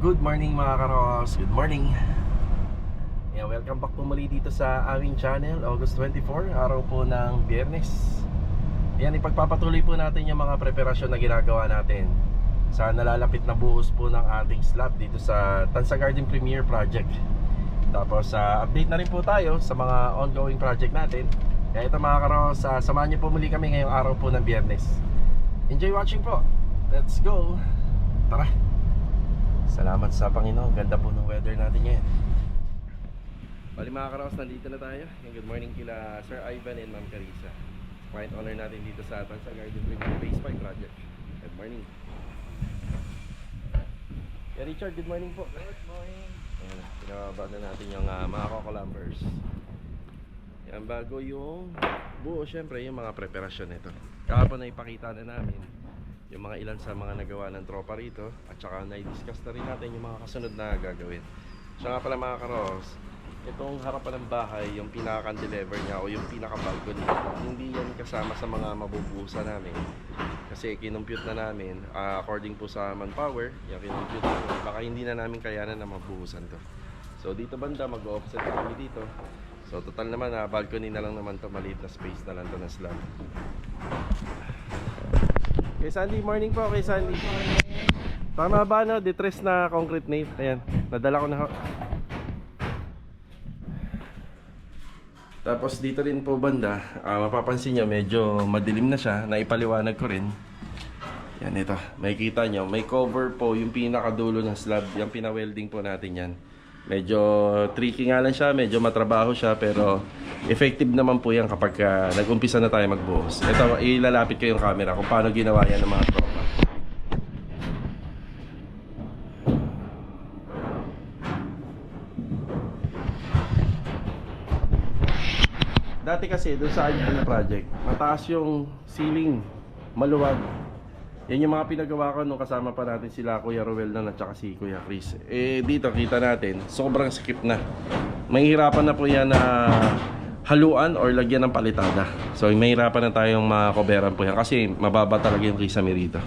Good morning mga karos, good morning. Welcome back po muli dito sa aming channel. August 24, araw po ng Biyernes. Ipagpapatuloy po natin yung mga preparasyon na ginagawa natin sa nalalapit na buhos po ng ating slab dito sa Tansa Garden Premier Project. Tapos update na rin po tayo sa mga ongoing project natin. Kaya ito mga karos, samahan niyo po muli kami ngayong araw po ng Biyernes. Enjoy watching po. Let's go. Tara. Salamat sa Panginoon. Ganda po ng weather natin ngayon. Bali mga karaos, nandito na tayo. Good morning kila Sir Ivan and Ma'am Carissa. Client owner natin dito sa Tansa Garden Premier Phase 5 Project. Good morning. Richard, good morning po. Good morning. Pinababa na natin yung mga Coco-Lumbers. Bago yung buo, syempre yung mga preparasyon nito. Kahapon na ipakita na namin yung mga ilan sa mga nagawa ng tropa rito, at saka na-discuss na rin natin yung mga kasunod na gagawin. So nga pala mga karos, itong harapan ng bahay, yung pinaka-cantilever niya o yung pinaka-balcony, hindi yan kasama sa mga mabubuhusan namin. Kasi kinumpute na namin, according po sa manpower, yung kinumpute namin, baka hindi na namin kayanan na mabuhusan to. So dito banda, mag-offset kami dito. So total naman, balcony na lang naman to, maliit na space na lang to na slab. Kay Sandy, morning po kay Sandy. Tama ba no? Detress na concrete nape. Ayan, nadala ko na. Tapos dito rin po banda, mapapansin nyo medyo madilim na siya. Naipaliwanag ko rin. Yan ito, makikita nyo, may cover po yung pinakadulo ng slab. Yung pina-welding po natin yan. Medyo tricky nga lang siya, medyo matrabaho siya, pero effective naman po yan kapag nag-umpisa na tayo magbuhos. Ito, ilalapit ko yung camera kung paano ginawa yan ng mga tropa. Dati kasi doon sa Arjuna project, mataas yung ceiling, maluwag. Yan yung mga pinagawa ko nung kasama pa natin sila Kuya Ruel na at saka si Kuya Chris. Dito kita natin, sobrang skip na. Mahihirapan na po yan na haluan or lagyan ng palitada. So mahihirapan na tayong makoberan po yan kasi mababa talaga yung kisame rito.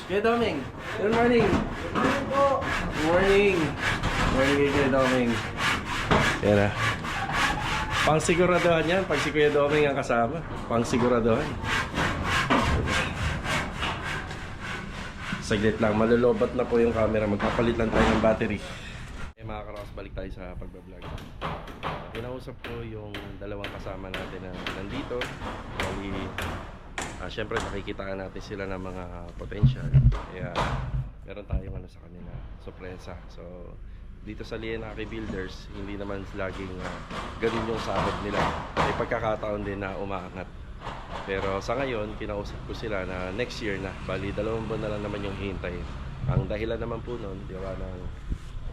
Kuya Doming, good morning. Good morning po. Good morning. Good morning Kuya Doming. Yan na. Pangsiguraduhan yan, pag si Kuya Doming ang kasama. Pangsiguraduhan. Saglit lang, malulobat na po yung camera. Magpapalit lang tayo ng battery. Mga karos, balik tayo sa pagbablog. Kinausap ko yung dalawang kasama natin na nandito. Siyempre nakikitaan natin sila ng mga potential. Kaya meron tayong sa kanila, sorpresa. So dito sa Lienaki Builders, hindi naman laging ganun yung sahod nila. May pagkakataon din na umaangat. Pero sa ngayon, kinausap ko sila na next year na, bali 2 buwan na lang naman yung hihintayin. Ang dahilan naman po nun, di ba,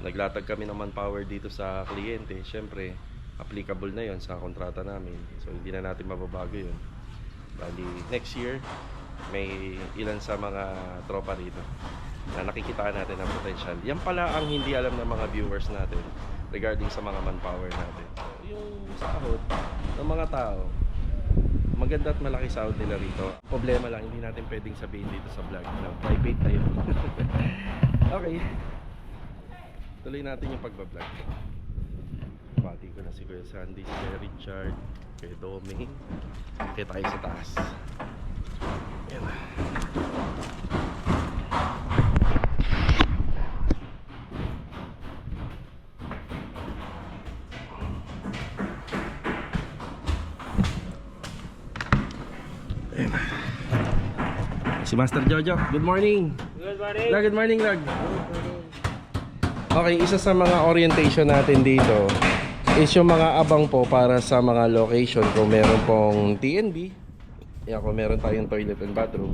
naglatag kami ng manpower dito sa kliyente. Siyempre, applicable na yon sa kontrata namin. So hindi na natin mababago yun. Bali next year, may ilan sa mga tropa rito na nakikitaan natin ang potential. Yan pala ang hindi alam ng mga viewers natin regarding sa mga manpower natin. Yung sahod ng mga tao, maganda at malaki sahod nila rito. Problema lang, hindi natin pwedeng sabihin dito sa vlog na private tayo. Okay, tuloy natin yung pagbablog. Pati ko na si Kuya Sandy, si Kuya Richard, Kuya Doming. Okay, tayo sa taas. Yan. Si Master Jojo, good morning. Good morning. Good morning, Lag. Okay, isa sa mga orientation natin dito is yung mga abang po para sa mga location. Kung meron pong TNB, yan, kung meron tayong toilet and bathroom,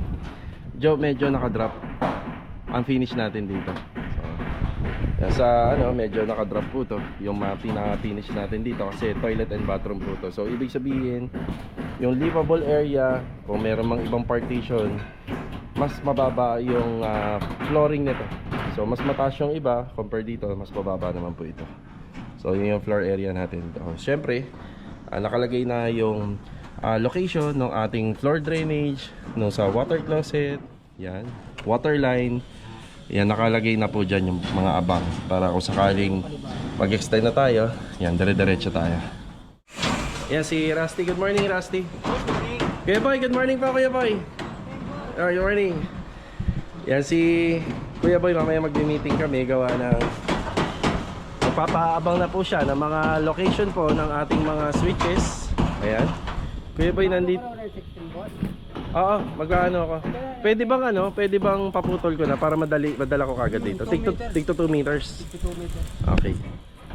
medyo nakadrop ang finish natin dito. So, medyo nakadrop po to yung pinaka-finish natin dito kasi toilet and bathroom po to. So ibig sabihin, yung livable area, kung meron mang ibang partition, mas mababa yung flooring nito. So mas mataas yung iba compare dito, mas mababa naman po ito. So yun yung floor area natin. Siyempre, nakalagay na yung location ng ating floor drainage, nung sa water closet, yan, water line, Yan, nakalagay na po dyan yung mga abang para kung sakaling mag-extend na tayo, yan, dire-diretso tayo. Yan si Rusty. Good morning, Rusty. Kuya Boy, good morning po, Kuya Boy. Good morning. Yan si Kuya Boy, mamaya mag-meeting kami, gawa ng magpapaabang na po siya ng mga location po ng ating mga switches. Ayan. Kuya Boy, nandito. Oo, mag-ano ako. Pwede bang paputol ko na para madala ko kagad dito? Tigto 2 meters. Okay.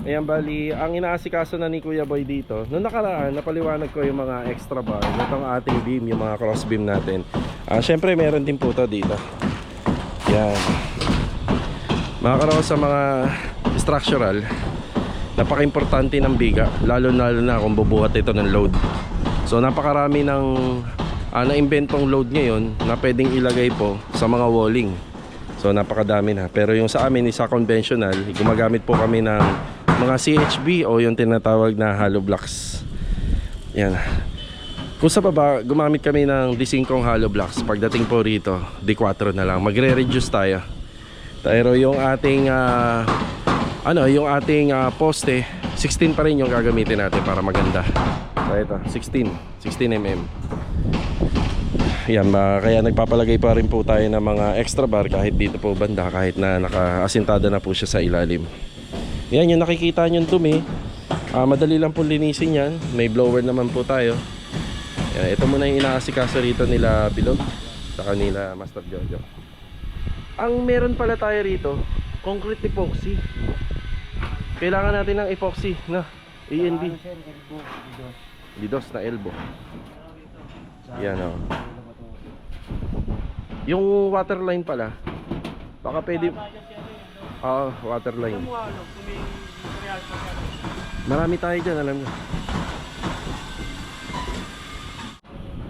Ayan, bali, ang inaasikaso na ni Kuya Boy dito, noong nakaraan, napaliwanag ko yung mga extra bar, itong ating beam, yung mga cross beam natin. Syempre, meron din po ito dito. Yan. Makakaroon sa mga structural, napaka-importante ng biga, lalo na kung bubuhat ito ng load. So, napakarami ng na-inventong load ngayon na pwedeng ilagay po sa mga walling. So, napakadami na. Pero yung sa amin, isa conventional, gumagamit po kami ng mga CHB o yung tinatawag na hollow blocks. Yan. Kung sa baba, gumamit kami ng D5 hollow blocks. Pagdating po rito, D4 na lang. Magre-reduce tayo. Pero yung ating poste, 16 pa rin yung gagamitin natin para maganda. So ito, 16 mm. Yan, kaya nagpapalagay pa rin po tayo ng mga extra bar kahit dito po banda, kahit na naka-asintada na po siya sa ilalim. Yan, yung nakikita nyo dumi, madali lang po linisin yan. May blower naman po tayo. Yan, ito muna yung inaasikaso rito nila Bilog sa kanila Master Jojo. Ang meron pala tayo rito, concrete epoxy. Kailangan natin ng epoxy na END. Lidos na elbow. Yan o. Yung water line pala, baka pwede. Water line. Marami tayo dyan, alam nyo.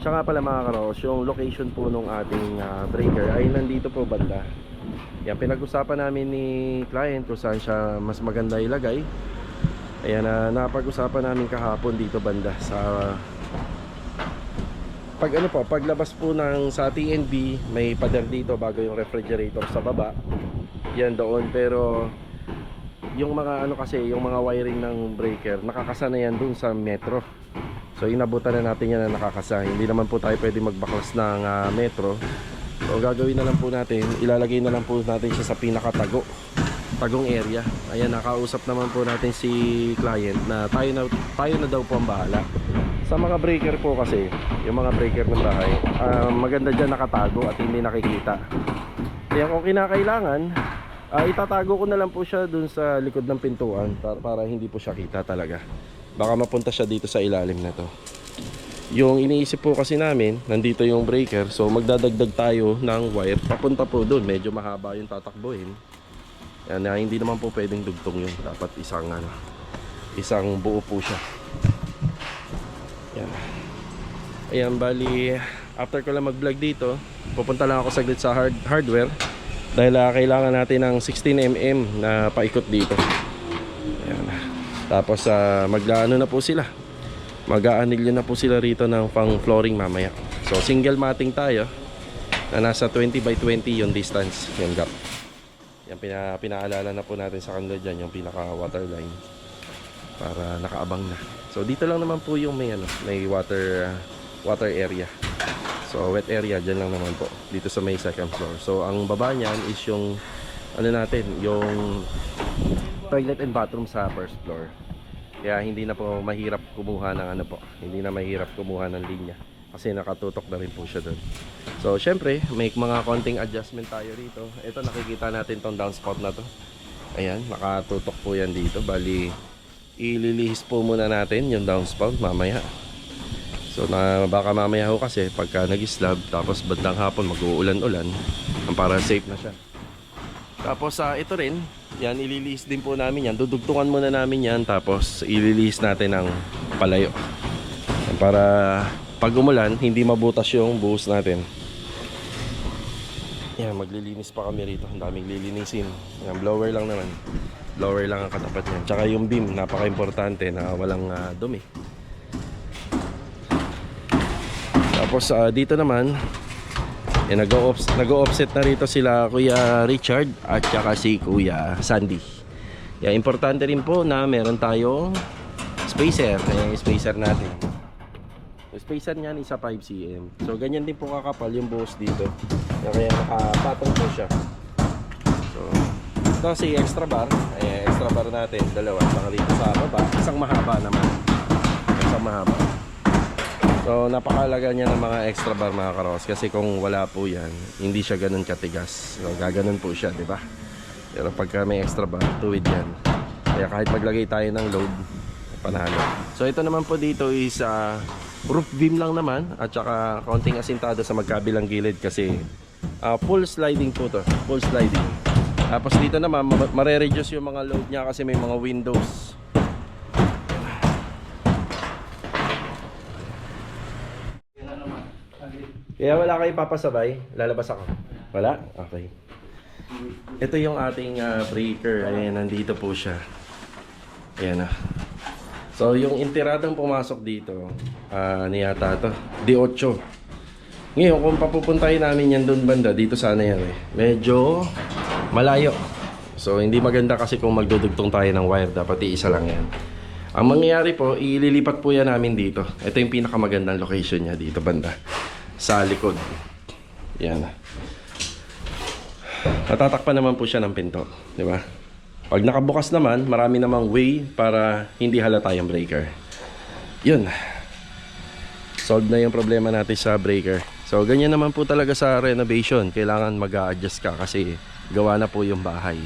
Siya nga pala mga karos, yung location po nung ating breaker ay nandito po banda. Yan, pinag-usapan namin ni client kung saan siya mas maganda ilagay. Ayan, napag-usapan namin kahapon dito banda sa paglabas po ng sa TNB, may pader dito bago yung refrigerator sa baba. Yan doon, pero yung mga yung mga wiring ng breaker nakakasa na yan dun sa metro. So inabutan na natin yan na nakakasa. Hindi naman po tayo pwede magbaklas ng metro. So gagawin na lang po natin, ilalagay na lang po natin siya sa tagong area. Ayan, nakausap naman po natin si client na tayo na daw po ang bahala. Sa mga breaker po kasi, yung mga breaker ng bahay, maganda dyan nakatago at hindi nakikita. Kaya kung kinakailangan, itatago ko na lang po siya dun sa likod ng pintuan para hindi po siya kita talaga. Baka mapunta siya dito sa ilalim na to. Yung iniisip po kasi namin, nandito yung breaker, so magdadagdag tayo ng wire papunta po dun. Medyo mahaba yung tatakbuhin. Yan, hindi naman po pwedeng dugtong yun. Dapat isang buo po siya. Yan. Ayan, bali after ko lang mag-vlog dito, pupunta lang ako saglit sa hardware dahil kailangan natin ng 16mm na paikot dito. Ayan. Tapos maglaano na po sila, mag-aanilyo na po sila rito ng pang flooring mamaya. So single matting tayo na nasa 20 by 20 yung distance, yung gap. Yan, pinaalala na po natin sa kanila dyan yung pinaka water line para nakaabang na. So dito lang naman po yung may water area. So wet area dyan lang naman po dito sa may second floor. So ang baba niyan is yung yung toilet and bathroom sa first floor. Kaya hindi na po mahirap kumuha ng hindi na mahirap kumuha ng linya kasi nakatutok na rin po siya doon. So syempre may mga konting adjustment tayo rito. Ito, nakikita natin tong downspout na to. Ayan, nakatutok po yan dito. Bali ililihis po muna natin yung downspout mamaya. So baka mamaya ho kasi pagka nag-slab tapos bandang hapon mag-uulan-ulan, para safe na siya. Tapos ito rin, yan ililihis din po namin yan. Dudugtungan muna namin yan tapos ililihis natin ng palayo. Para pag umulan, hindi mabutas yung buhos natin. Yan, maglilinis pa kami rito. Ang daming lilinisin. Yan, blower lang naman. Blower lang ang katapat niyan. Tsaka yung beam, napaka-importante na walang dumi. Tapos dito naman, Nag-offset na rito sila Kuya Richard at saka si Kuya Sandy. Importante rin po na meron tayong spacer. Yung spacer natin. Yung spacer niyan isa 5 cm. So ganyan din po kakapal yung buhos dito. Kaya nakapatong po siya. So ito si extra bar. Extra bar natin dalawa. Saka dito sa baba, isang mahaba naman. Isang mahaba. So napakalaga niya ng mga extra bar mga karos, kasi kung wala po yan, hindi siya ganun katigas. So gaganon po siya, di ba? Pero pagka may extra bar, tuwid yan. Kaya kahit maglagay tayo ng load, panalo. So ito naman po dito is roof beam lang naman, at saka konting asintado sa magkabilang gilid kasi full sliding po to, full sliding. Tapos dito naman mare-reduce yung mga load niya kasi may mga windows. Kaya wala kayo papasabay, lalabas ako. Wala? Okay. Ito yung ating breaker. Ayan, nandito po siya. Ayan na. So yung intiradong pumasok dito, niyata to D8. Ngayon kung papupuntahin namin yan doon banda, dito sana yan medyo malayo. So hindi maganda kasi kung magdudugtong tayo ng wire, dapat iisa lang yan. Ang mangyayari po, ililipat po yan namin dito. Ito yung pinakamagandang location niya dito banda, sa likod. Yan. Natatakpan naman po siya ng pinto, di ba? Pag nakabukas naman, marami namang way para hindi halata yung breaker. Yun. Solve na yung problema natin sa breaker. So ganyan naman po talaga sa renovation. Kailangan mag-a-adjust ka kasi gawa na po yung bahay.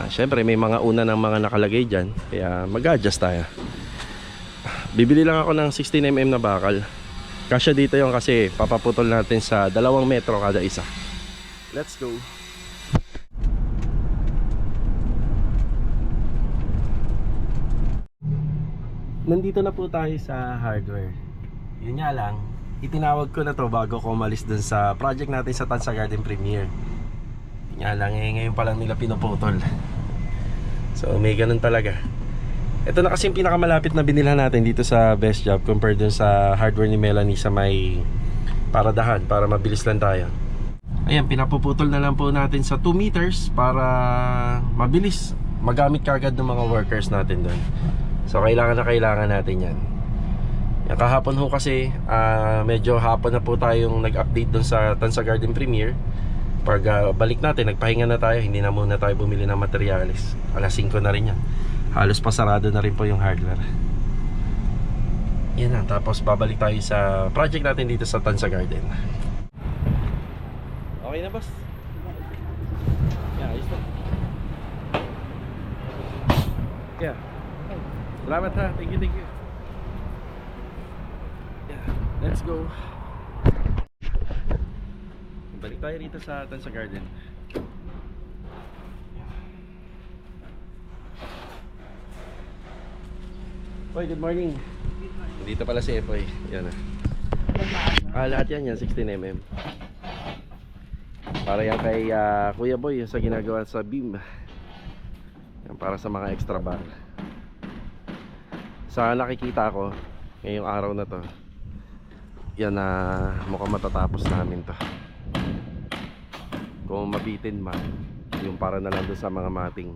Syempre may mga una ng mga nakalagay dyan, kaya mag-a-adjust tayo. Bibili lang ako ng 16mm na bakal. Kasya dito yung kasi papaputol natin sa 2 metro kada isa. Let's go. Nandito na po tayo sa hardware. Yun nga lang, itinawag ko na to bago ko umalis dun sa project natin sa Tansa Garden Premier. Yun nga lang, ngayon pa lang nila pinuputol. So may ganun talaga. Ito na kasi yung pinakamalapit na binilhan natin dito sa Best Job compared dun sa hardware ni Melanie sa may paradahan, para mabilis lang tayo. Ayan, pinapuputol na lang po natin sa 2 meters para mabilis magamit kagad ng mga workers natin doon. So kailangan na kailangan natin yan. Yung kahapon ho kasi medyo hapon na po tayong nag-update doon sa Tansa Garden Premier. Pag balik natin, nagpahinga na tayo, hindi na muna tayo bumili ng materialis. Alas 5 na rin yan. Halos pasarado na rin po yung hardware. Yan na, tapos babalik tayo sa project natin dito sa Tansa Garden. Okay na, boss? Yeah, ayos na. Yeah. Salamat ha, thank you, thank you. Yeah, let's go. Balik tayo rito sa Tansa Garden. Oy, good morning. Dito pala si Epoy. Yan na. Lahat yan 16mm. Para yan kay Kuya Boy sa ginagawa sa beam. Yan, para sa mga extra bar. Sa nakikita ko ngayong araw na to, yan na mukhang matatapos namin to. Kung mabitin man, yung para na lang doon sa mga mating.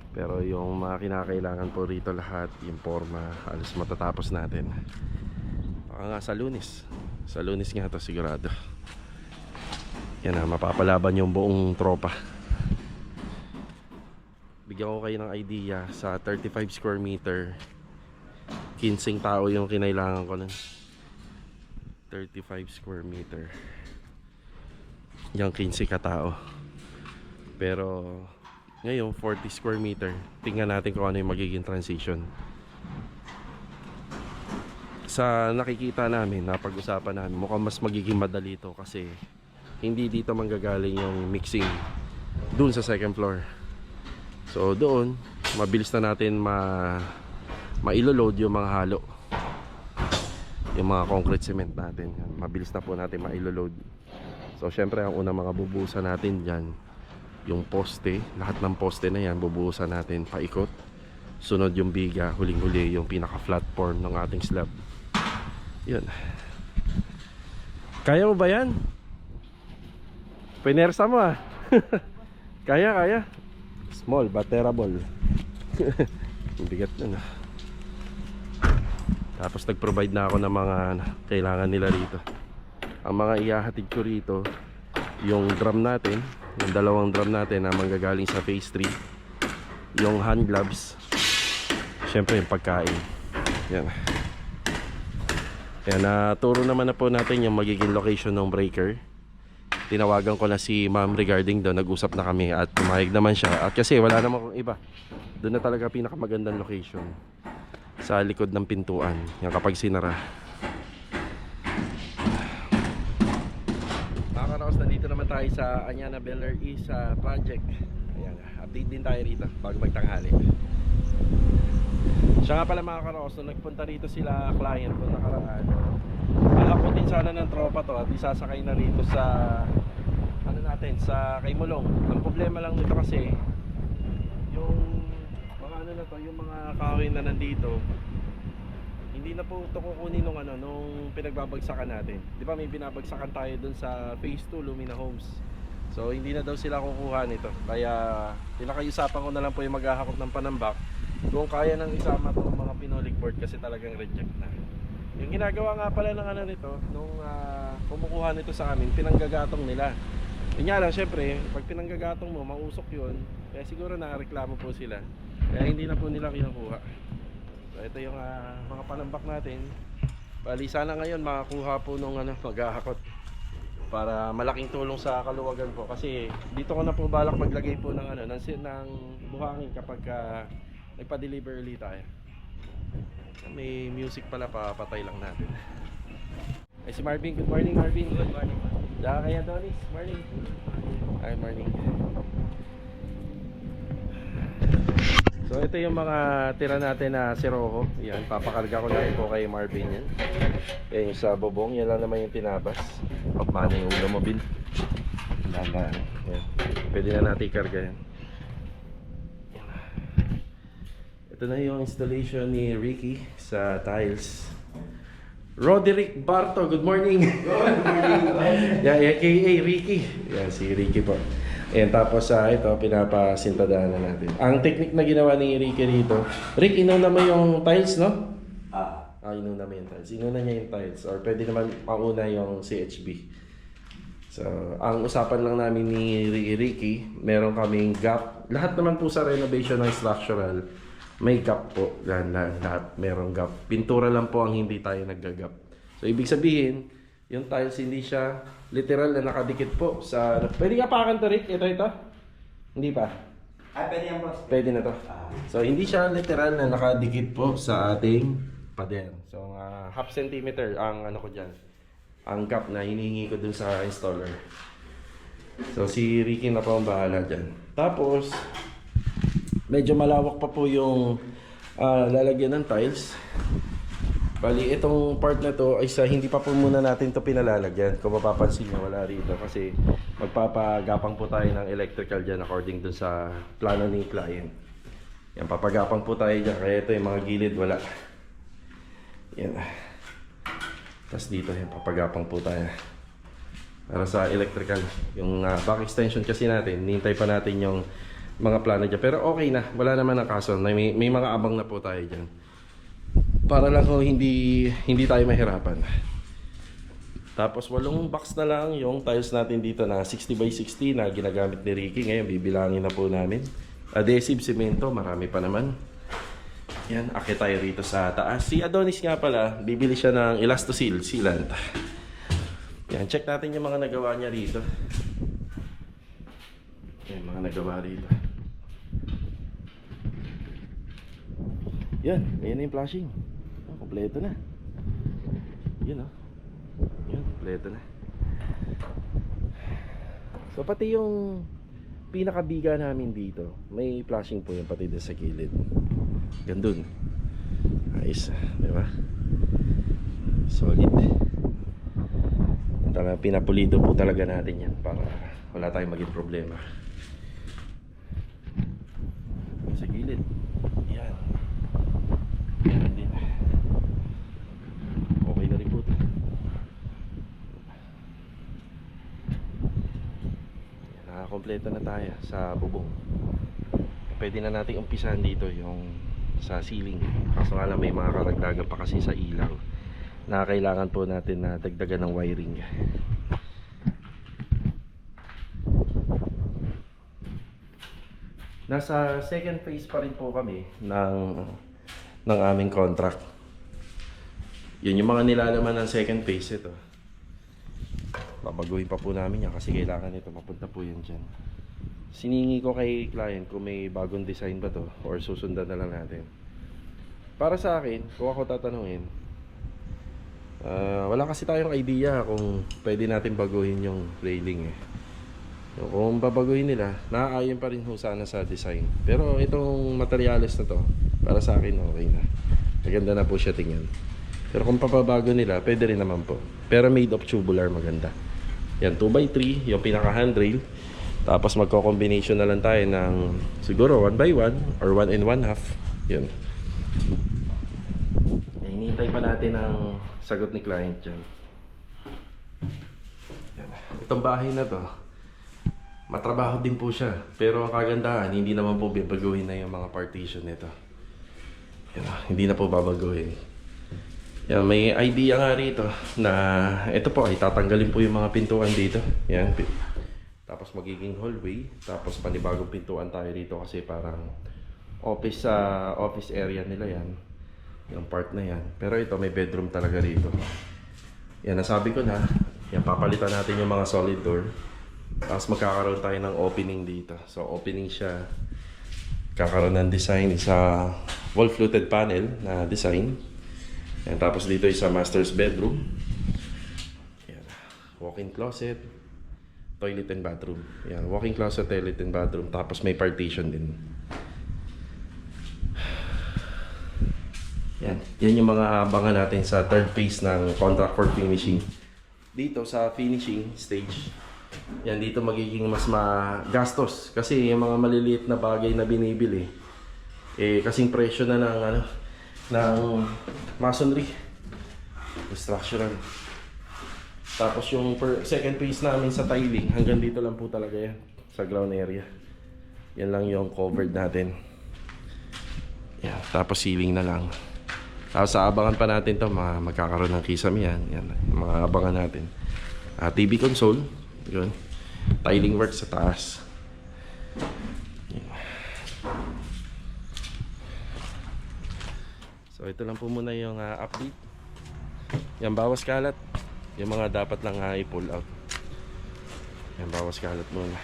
Pero yung mga kinakailangan po rito lahat, yung forma, halos matatapos natin. Baka nga sa Lunes. Sa Lunes nga to sigurado. Yan na, mapapalaban yung buong tropa. Bigyan ko kayo ng idea. Sa 35 square meter, 15 tao yung kinailangan ko nun. 35 square meter, yung 15 katao. Pero ngayon 40 square meter, tingnan natin kung ano yung magiging transition. Sa nakikita namin, napag-usapan namin, mukhang mas magiging madali ito kasi hindi dito manggagaling yung mixing dun sa second floor. So doon mabilis na natin mailoload yung mga halo, yung mga concrete cement natin. Mabilis na po natin mailoload. So syempre ang unang mga bubuhusan natin dyan, yung poste. Lahat ng poste na yan bubuhusan natin paikot. Sunod yung biga, huling-huli yung pinaka platform ng ating slab. Yun. Kaya mo ba yan? Pinersa mo ah. Kaya, kaya. Small but terrible. Bigat na no. Tapos nag-provide na ako ng mga kailangan nila rito. Ang mga ihahatid ko rito, yung drum natin, yung dalawang drum natin na manggagaling sa phase 3, yung hand gloves, syempre yung pagkain. Yan. Yan, turo naman na po natin yung magiging location ng breaker. Tinawagan ko na si ma'am regarding doon, nag-usap na kami at pumayag naman siya. At kasi wala naman kung iba, doon na talaga pinakamagandang location, sa likod ng pintuan, yung kapag sinara. Mga karaos, nandito naman tayo sa Anyana Bel Air East project. Ayan, update din tayo rito bago magtanghali. Siya nga pala mga karaos, nung nagpunta rito sila client kung nakaraan, hahakutin sana ng tropa to at isasakay na rito sa ano natin, sa kay Mulong. Ang problema lang nito kasi yung mga ano na to, yung mga kahoy na nandito, hindi na po ito kukunin nung ano, nung pinagbabagsakan natin. Di ba may binabagsakan tayo dun sa phase 2 Lumina Homes. So hindi na daw sila kukuha nito. Kaya pinakayusapan ko na lang po yung maghahakot ng panambak kung kaya nang isama to ng mga pinolik board kasi talagang reject na. Yung ginagawa nga pala ng ano nito, nung kumukuha nito sa amin, pinanggagatong nila. Yun nga lang, syempre, pag pinanggagatong mo, mausok yun. Kaya siguro nakareklamo po sila. Kaya hindi na po nila kinukuha. So ito yung mga panambak natin. Bali sana ngayon makakuha po nung maghahakot, para malaking tulong sa kaluwagan po. Kasi dito ko na po balak maglagay po ng ng buhangin kapag nagpa-deliver ulit tayo. May music pala, papatay lang natin. Ay si Marvin, good morning Marvin. Good morning. Diyan kaya Donis, morning. Ay morning. So ito yung mga tira natin na Sirocco. Yan, papakarga ko na po kay Marvin yan. Yan yung sa bobong, yan lang naman yung tinabas. Pagmana yung lumobin. Dahan-dahan. Yan. Pwede na natin ikarga yan. Ito na yung installation ni Ricky sa tiles. Roderick Barto, good morning. Good morning. Yeah, aka Ricky. Yan, si Ricky po. Ayan, tapos ito, pinapasintadahan na natin. Ang technique na ginawa ni Ricky rito. Rick, inuna mo yung tiles, no? Inuna mo yung tiles. Inuna niya yung tiles. Or pwede naman mauna yung CHB. So, ang usapan lang namin ni Ricky, meron kaming gap. Lahat naman po sa renovation ng structural, may gap po. Lahat merong gap. Pintura lang po ang hindi tayo naggagap. So ibig sabihin, yung tiles hindi siya literal na nakadikit po sa... Pwede nga pakan to, Rick? Ito? Hindi pa? Pwede yan, boss. Pwede na to. So hindi siya literal na nakadikit po sa ating pader. So half centimeter ang ano ko dyan, ang gap na hinihingi ko dun sa installer. So si Ricky na po ang bahala dyan. Tapos medyo malawak pa po yung lalagyan ng tiles. Bali, itong part na to ay hindi pa po muna natin to pinalalagyan. Kung mapapansin nyo, wala rito kasi magpapagapang po tayo ng electrical dyan according dun sa plano ni client. Yan, papagapang po tayo dyan. Kaya ito yung mga gilid, wala. Yan. Tapos dito, yan, papagapang po tayo para sa electrical. Yung back extension kasi natin, nihintay pa natin yung mga plano dyan. Pero okay na, wala naman ang kaso. May mga abang na po tayo dyan. Para lang kung hindi tayo mahirapan. Tapos 8 box na lang yung tiles natin dito na 60 by 60 na ginagamit ni Ricky. Ngayon bibilangin na po namin. Adhesive semento, marami pa naman. Yan, akit tayo rito sa taas. Si Adonis nga pala, bibili siya ng Elastoseal sealant. Yan, check natin yung mga nagawa niya rito. Yan, mga nagawa rito. Yan, ayan na yung flashing. Kompleto na. Yun Yan, kompleto na. So pati yung pinakabiga namin dito, may flashing po yung pati doon sa gilid. Gandun. Ayos, di ba? Solid. Pinapulido po talaga natin yan para wala tayong maging problema. Sa gilid. Yan. Yan din. Okay na rin po ito. kompleto na tayo sa bubong. Pwede na nating umpisahan dito yung sa ceiling. Kaso nga lang may mga karagdagan pa kasi sa ilaw na kailangan po natin na dagdagan ng wiring. Nasa second phase pa rin po kami ng aming contract. Yun yung mga nilalaman ng second phase. Ito babaguhin pa po namin yan kasi kailangan ito mapunta po yan dyan. Siningi ko kay client kung may bagong design ba to or susundan na lang natin. Para sa akin, kung ako tatanungin, wala kasi tayong idea kung pwede natin baguhin yung railing eh. Kung babaguhin nila, naaayon pa rin ho sana sa design. Pero itong materials na to, para sa akin okay na. Maganda na po siya tingnan. Pero kung papabago nila, pwede rin naman po. Pero made of tubular, maganda. Yan, 2x3, yung pinaka handrail. Tapos magko-combination na lang tayo ng siguro 1x1 or 1 and 1/2. Yun. Hinihintay pa natin ang sagot ni client dyan. Yan. Itong bahay na to, matrabaho din po siya. Pero ang kagandahan, hindi naman po babaguhin na yung mga partition nito. Yan, hindi na po babaguhin. Yan, may idea nga rito na ito po ay tatanggalin po yung mga pintuan dito. Yan. Tapos magiging hallway. Tapos panibagong pintuan tayo rito kasi parang office area nila yan. Yung part na yan. Pero ito may bedroom talaga rito. Yan, nasabi ko na. Yan, papalitan natin yung mga solid door. Tapos magkakaroon tayo ng opening dito. So opening siya. Kakaroon ng design sa wall fluted panel na design. Yan, tapos dito isa master's bedroom. Yan. Walk-in closet, toilet and bathroom. Yan, walk-in closet, toilet and bathroom. Tapos may partition din. Yan, yan yung mga abangan natin sa third phase ng contract for finishing. Dito sa finishing stage, yan dito magiging mas magastos kasi yung mga maliliit na bagay na binibili kasing presyo na ng masonry, structural. Tapos yung second phase namin sa tiling, hanggang dito lang po talaga yan sa ground area. Yan lang yung covered natin. Yan, tapos ceiling na lang. Tapos sa abangan pa natin to, magkakaroon ng kisame yan. Yan, mga abangan natin. TV console, yun. Tiling work sa taas. Yan. So ito lang po muna yung update. Yan, bawas kalat. Yung mga dapat lang i-pull out. Yan, bawas kalat muna.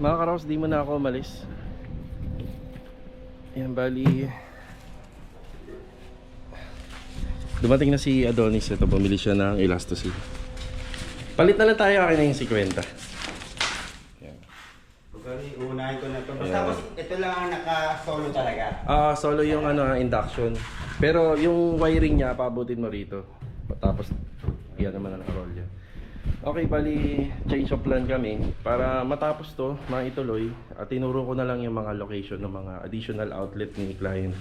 Mga karaos, di mo na ako umalis. Yan, bali dumating na si Adonis. Ito, bumili siya ng Elastosil. Palit na lang tayo, akin na yung 50. Unahin ko na ito. Basta ito lang ang naka-solo talaga. Solo yung induction. Pero yung wiring niya, paabutin mo rito. Tapos, yan naman ang naka-roll yan. Okay, bali, change of plan kami. Para matapos to, maituloy, at tinuro ko na lang yung mga location ng mga additional outlet ni client.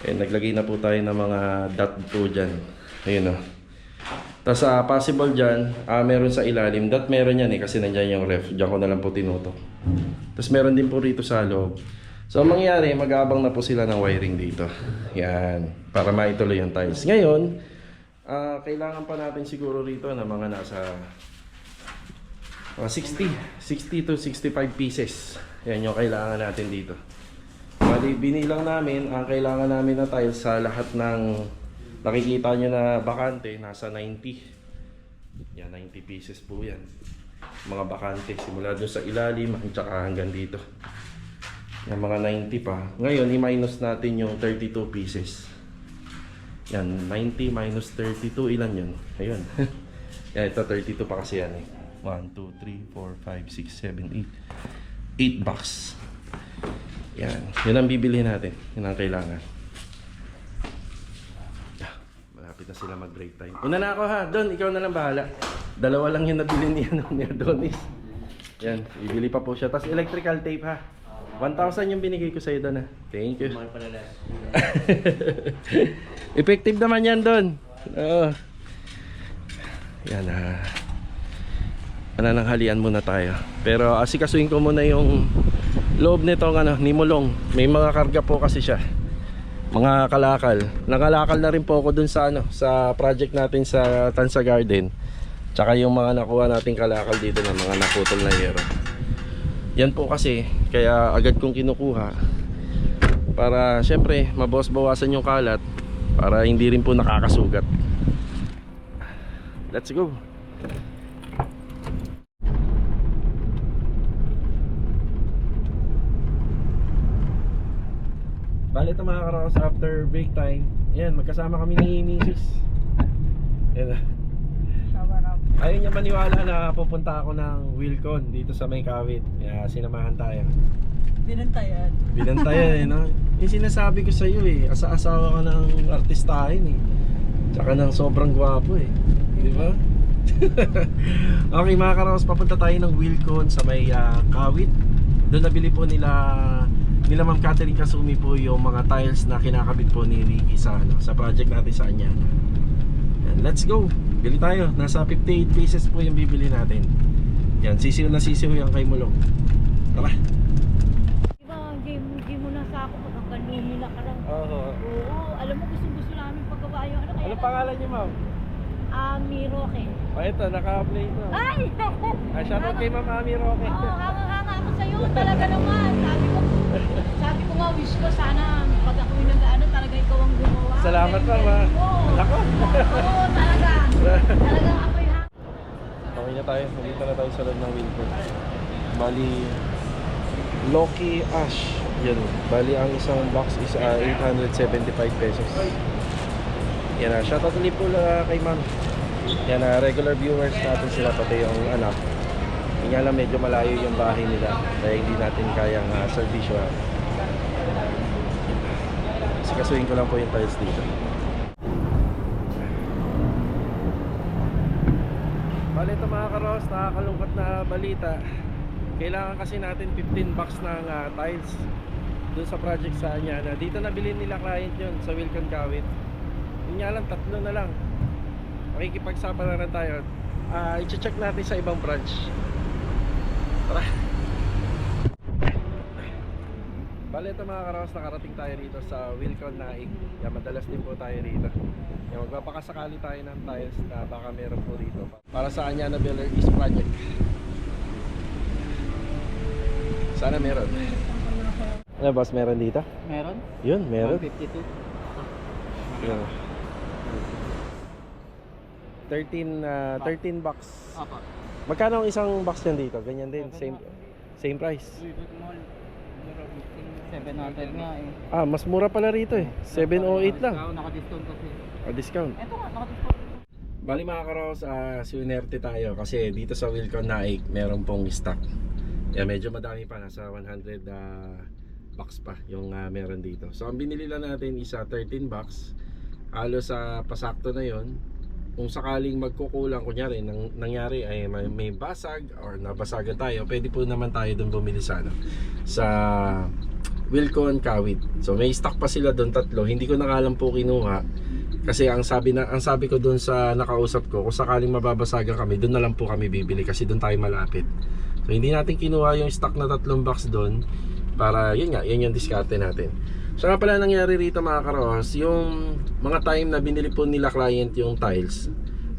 Naglagay na po tayo ng mga dot po dyan. Ayun o. Tapos possible dyan, meron sa ilalim. Dot meron yan kasi nandyan yung ref. Diyan ko na lang po tinutok. Tapos meron din po rito sa loob. So ang mangyayari, mag-aabang na po sila ng wiring dito. Yan. Para maituloy yung tiles. Ngayon, kailangan pa natin siguro rito na mga nasa 60 to 65 pieces. Yan yung kailangan natin dito. Bali, binilang namin, ang kailangan namin na tiles sa lahat ng nakikita nyo na bakante, nasa 90. Yan, 90 pieces po yan. Mga bakante, simula doon sa ilalim at saka hanggang dito. Yan, mga 90 pa. Ngayon, i-minus natin yung 32 pieces. Yan, 90 minus 32, ilan yun? Ayun. Yan, ito 32 pa kasi yan eh. 1, 2, 3, 4, 5, 6, 7, 8. 8 box. Yan, yun ang bibili natin. Yun ang kailangan. Malapit na sila mag-break time. Una na ako ha, Don, ikaw na lang bahala. Dalawa lang yung nabili ni Adonis. Yan, bibili pa po siya. Tapos electrical tape ha. 1,000 yung binigay ko sa'yo doon ha. Thank you. Effective naman yan Don. Yan nananghalian muna tayo. Pero asikasuhin ko muna yung loob nitong Nimulong. May mga karga po kasi siya. Mga kalakal. Nangalakal na rin po ako dun sa sa project natin sa Tansa Garden. Tsaka yung mga nakuha nating kalakal dito ng mga naputol na yero. Yan po kasi kaya agad kong kinukuha para syempre mabawas-bawasan yung kalat para hindi rin po nakakasugat. Let's go. Bali ito mga karos, after break time, ayan, magkasama kami ni Mrs. Ayan. Shower up. Ayaw niya maniwala na pupunta ako ng Wilcon dito sa May Kawit. Kaya sinamahan tayo. Binantayan. Binantayan eh, no? Yung sinasabi ko sa iyo eh, asa-asawa ka ng artistahin eh. Tsaka ng sobrang gwapo eh. Di ba? Okay mga karos, papunta tayo ng Wilcon sa May Kawit. Doon nabili po nila Ma'am Catherine Kasumi po yung mga tiles na kinakabit po ni Ricky sa project natin sa Anyana. And let's go. Bili tayo. Nasa 58 pieces po yung bibili natin. Yan, sisiw na sisiw yung kay Mulong. Tara. Diba, hindi mo na sa ako hanggang lumina ka lang. Oo. Oo, alam mo gusto namin paggawa yung ano kaya. Ano pangalan niyo, ma'am? Ami Roque. Oh, ito, naka-play ito. Ay! Shoutout kay Ma'am Ami Roque. Oo, hanga-hanga ako sa'yo. Talaga naman. Sabi ko nga, wish ko sana pag ako'y nag-ano, talaga ikaw ang gumawa. Salamat, ma'am. Oo. Ako. Oo, talaga. Talagang ako'y hanga. Okay na tayo. Nandito na tayo sa loob ng Wilcon. Bali, Loki Ash. Yan. Bali, ang isang box is 875 pesos. Yan na. Shoutout ulit po kay ma'am. Yan na. Regular viewers natin sila, pati yung anak. Hindi nga lang medyo malayo yung bahay nila. Kaya hindi natin kayang servisyo. Sikasuhin ko lang po yung tiles dito. Bali ito mga karos, nakakalungkot na balita. Kailangan kasi natin 15 box ng tiles dun sa project sa Anyana. Dito nabili nila client yun sa Wilcon Kawit. Yun nga lang, 3 na lang. Makikipagsama na lang tayo. I-check natin sa ibang branch. Tara. Bali ito mga karos, nakarating tayo rito sa Wilcon Naik. Yan, madalas din po tayo rito. Yan, magpapakasakali tayo ng tiles na baka meron po rito para sa Anyana Builder East Project. Sana meron. Ano boss, meron dito? Meron? Yun, meron. 152. Yan. 13 box. Apa. Magkano ang isang box yan dito? Ganyan din, same price. 700 nga eh. Mas mura pala rito eh. 708 lang. Naka-discount kasi. Discount. Ito nga, naka-discount. Bali mga karos, swinerte tayo kasi dito sa Wilcon Naik meron pong stock. Yeah, medyo madami pa, nasa 100 box pa yung meron dito. So ang binili lang natin isa 13 box. Halos sa pasakto na yon. Kung sakaling magkukulang, kunyari nangyari ay may basag or nabasagan tayo, pwede po naman tayo doon bumili sa sa Wilcon Kawit. So may stock pa sila doon 3. Hindi ko na alam po kinuha. Kasi ang sabi ko doon sa nakausap ko, kung sakaling mababasagan kami, doon na lang po kami bibili kasi doon tayo malapit. So hindi natin kinuha yung stock na 3 box doon para yun yung diskarte natin. So nga pala nangyari rito mga karos, yung mga time na binili po nila client yung tiles,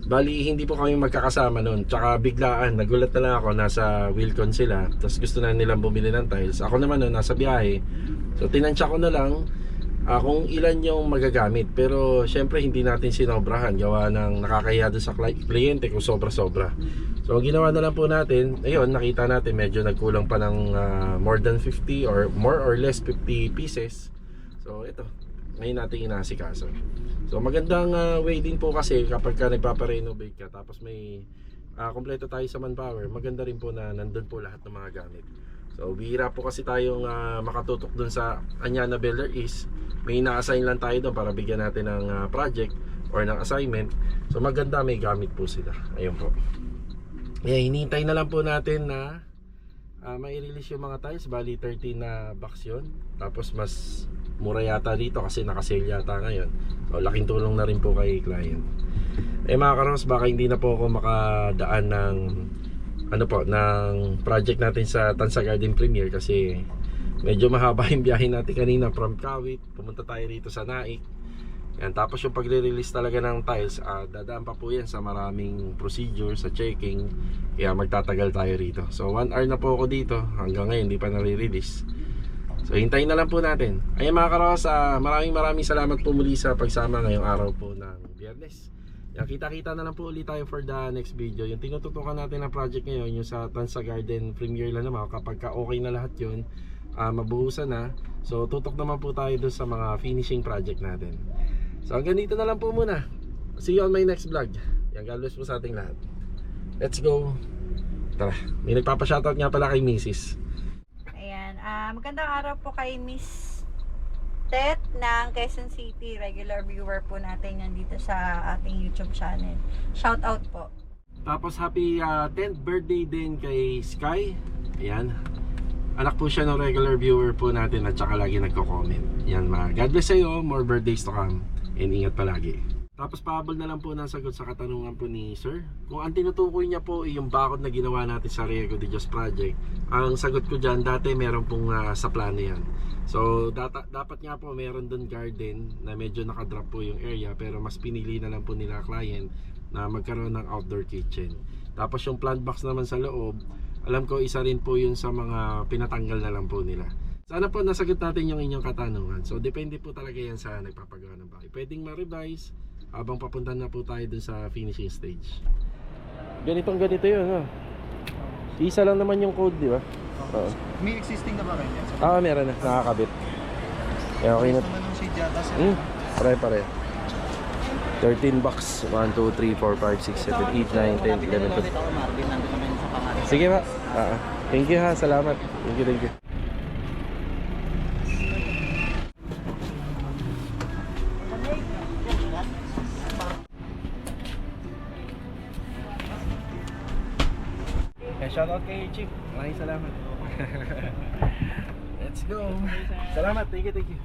bali hindi po kami magkakasama noon. Tsaka biglaan, nagulat na lang ako, nasa Wilcon sila, tapos gusto na nilang bumili ng tiles. Ako naman noon, nasa biyahe. So tinansya ko na lang kung ilan yung magagamit. Pero syempre hindi natin sinobrahan, gawa ng nakakahiya doon sa kliyente kung sobra-sobra. So ginawa na lang po natin, ayun, nakita natin medyo nagkulang pa ng more than 50 or more or less 50 pieces. So ito, ngayon natin inasikaso. So magandang way din po kasi kapag ka nagpapa-renovate ka tapos may kompleto tayo sa manpower, maganda rin po na nandun po lahat ng mga gamit. So bihira po kasi tayong makatutok dun sa Anyana Builder East. May na-assign lang tayo doon para bigyan natin ng project or ng assignment. So maganda, may gamit po sila. Ayun po. Hinihintay na lang po natin na may release yung mga tiles. Bali 13 na box yun. Tapos mas mura yata dito kasi naka-sale yata ngayon. So laking tulong na rin po kay client. Mga karos, baka hindi na po ako makadaan ng ng project natin sa Tansa Garden Premier kasi medyo mahaba yung biyahe natin kanina from Kawit. Pumunta tayo rito sa Naik. Yan, tapos yung pagre-release talaga ng tiles, dadaan pa po yan sa maraming procedure, sa checking. Kaya magtatagal tayo rito. So 1 hour na po ako dito. Hanggang ngayon hindi pa nare-release. So hintayin na lang po natin. Ayun mga karos, maraming salamat po muli sa pagsama ngayong araw po ng Biyernes. Yan, kita-kita na lang po ulit tayo for the next video. Yung tinututukan natin na project ngayon, yung sa Tansa Garden Premier lang naman. Kapag okay na lahat yun, mabuhusan na. So tutok naman po tayo doon sa mga finishing project natin. So hanggang dito na lang po muna. See you on my next vlog. Yan, God bless po sa ating lahat. Let's go. Tara, may nagpapa-shoutout nga pala kay Mrs. Ayan, magandang araw po kay Miss Tet ng Quezon City. Regular viewer po natin yan dito sa ating YouTube channel. Shout out po. Tapos happy 10th birthday din kay Sky. Ayan. Anak po siya ng regular viewer po natin at saka lagi nagko-comment. Yan, God bless sa iyo. More birthdays to come. And ingat palagi. Tapos pahabol na lang po ng sagot sa katanungan po ni Sir. Kung ang tinutukoy niya po yung bakod na ginawa natin sa Riego de Dios Project, ang sagot ko dyan, dati meron pong sa plano yan. So dapat nga po meron doon garden na medyo nakadrop po yung area, pero mas pinili na lang po nila client na magkaroon ng outdoor kitchen. Tapos yung plant box naman sa loob, alam ko isa rin po yun sa mga pinatanggal na lang po nila. Sana po nasagot natin yung inyong katanungan. So depende po talaga yan sa nagpapagawa ng bahay. Pwedeng ma-revise habang papunta na po tayo dun sa finishing stage. Ganito yun, ha? Isa lang naman yung code, di ba? Oo. May existing na ba kayo? Meron na, nakakabit. Kaya okay na. Naman ng shade yata sir. Pare. 13 bucks. 1, 2, 3, 4, 5, 6, 7, 8, 9, 10, 11, 12. Sige ba? Thank you ha, salamat. Thank you. Shoutout kay Chief. Maraming salamat. Let's go. Salamat. Thank you.